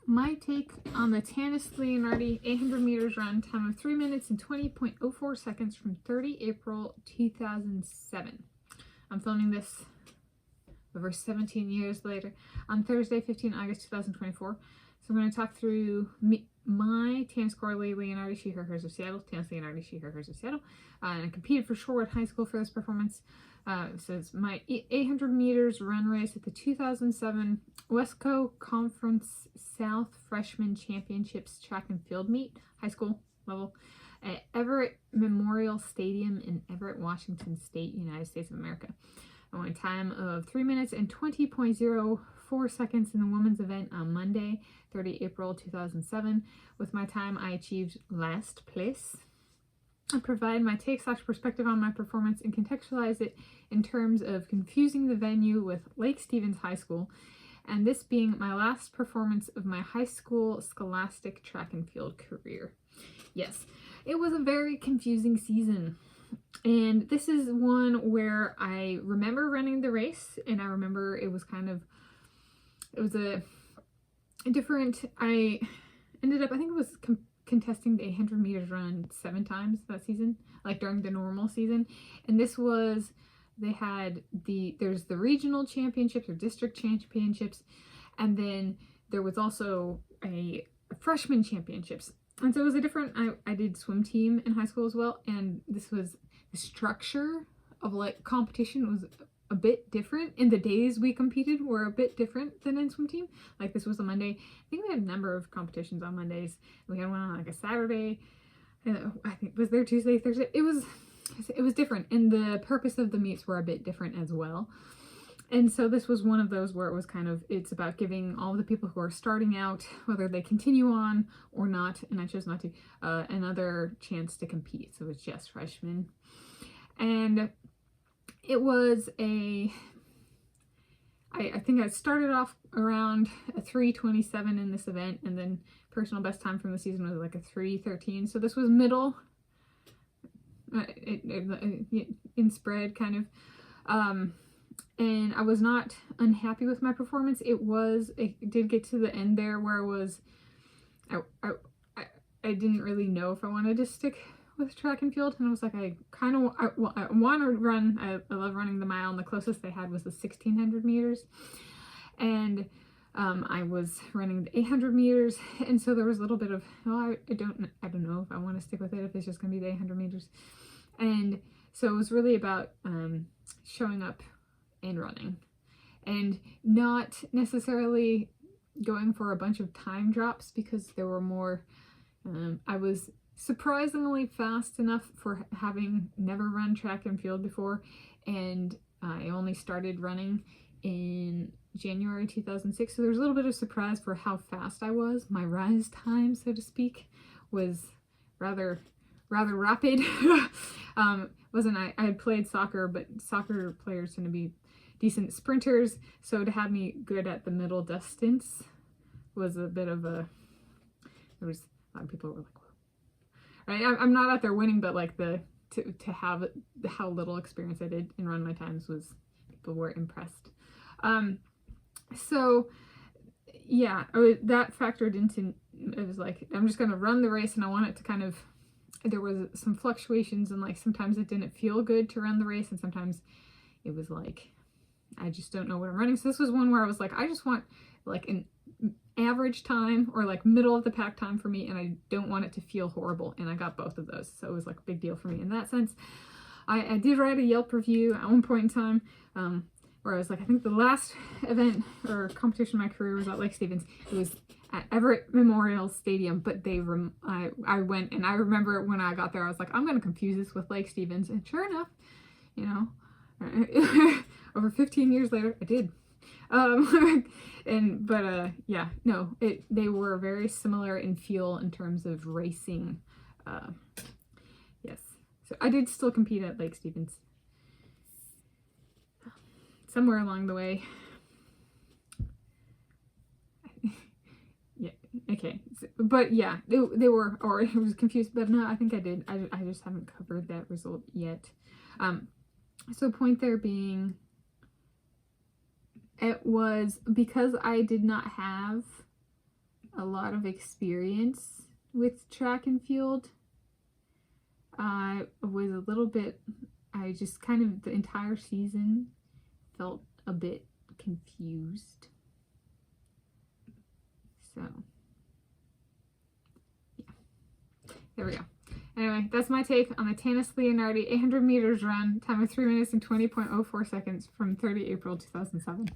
my take on the Tanis Leonhardi 800 meters run, time of 3 minutes and 20.04 seconds from 30 April 2007. I'm filming this over 17 years later on Thursday, 15 August 2024. So I'm going to talk through my Tanis Coralee Leonhardi, she, her, hers of Seattle, Tanis Leonhardi, she, her, hers of Seattle, and I competed for Shorewood High School for this performance. So it's my 800 meters run race at the 2007 Wesco Conference South Freshman Championships track and field meet, high school level, at Everett Memorial Stadium in Everett, Washington State, United States of America. I went a time of 3 minutes and 20.04 seconds in the women's event on Monday, 30 April 2007. With my time, I achieved last place. I provide my take/perspective on my performance and contextualize it in terms of confusing the venue with Lake Stevens High School, and this being my last performance of my high school scholastic track and field career. Yes, it was a very confusing season. And this is one where I remember running the race, and I remember it was a different, I ended up, I think it was contesting the 800 meters run 7 times that season, like during the normal season. And this was, they had there's the regional championships or district championships, and then there was also a freshman championships. And so it was a different, I did swim team in high school as well, and this was, the structure of like competition was a bit different, and the days we competed were a bit different than in swim team. Like this was a Monday. I think we had a number of competitions on Mondays. We had one on like a Saturday, and I think was there Tuesday, Thursday. It was different, and the purpose of the meets were a bit different as well. And so this was one of those where it was kind of, it's about giving all the people who are starting out, whether they continue on or not, and I chose not to, another chance to compete. So it's just freshmen. And it was I think I started off around a 3:27 in this event, and then personal best time from the season was like a 3:13. So this was middle, in spread kind of. And I was not unhappy with my performance. It did get to the end there where it was, I didn't really know if I wanted to stick with track and field, and I was like, I want to run, I love running the mile, and the closest they had was the 1600 meters, and I was running the 800 meters, and so there was a little bit of, oh, I don't know if I want to stick with it, if it's just going to be the 800 meters, and so it was really about showing up and running, and not necessarily going for a bunch of time drops, because there were more, I was surprisingly fast enough for having never run track and field before, and I only started running in January 2006, so there's a little bit of surprise for how fast I was. My rise time, so to speak, was rather rapid. I had played soccer, but soccer players tend to be decent sprinters, so to have me good at the middle distance was a bit of a, there was a lot of people were like, right? I'm not out there winning, but like to have how little experience I did and run my times was, people were impressed. So yeah, that factored into, it was like, I'm just going to run the race, and I want it to kind of, there was some fluctuations, and like sometimes it didn't feel good to run the race, and sometimes it was like, I just don't know what I'm running. So this was one where I was like, I just want like an average time or like middle of the pack time for me, and I don't want it to feel horrible, and I got both of those, so it was like a big deal for me in that sense. I did write a Yelp review at one point in time, where I was like, I think the last event or competition in my career was at Lake Stevens. It was at Everett Memorial Stadium, but I went, and I remember when I got there, I was like, I'm going to confuse this with Lake Stevens, and sure enough, you know, over 15 years later, I did. Yeah, no, they were very similar in feel in terms of racing. Yes, so I did still compete at Lake Stevens somewhere along the way. Yeah, okay, but yeah, they were, or I was confused, but no, I think I did. I just haven't covered that result yet. So point there being, it was because I did not have a lot of experience with track and field. I was a little bit, I just kind of, the entire season felt a bit confused. So, yeah. There we go. Anyway, that's my take on the Tanis Leonhardi 800 meters run, time of 3 minutes and 20.04 seconds from 30 April 2007.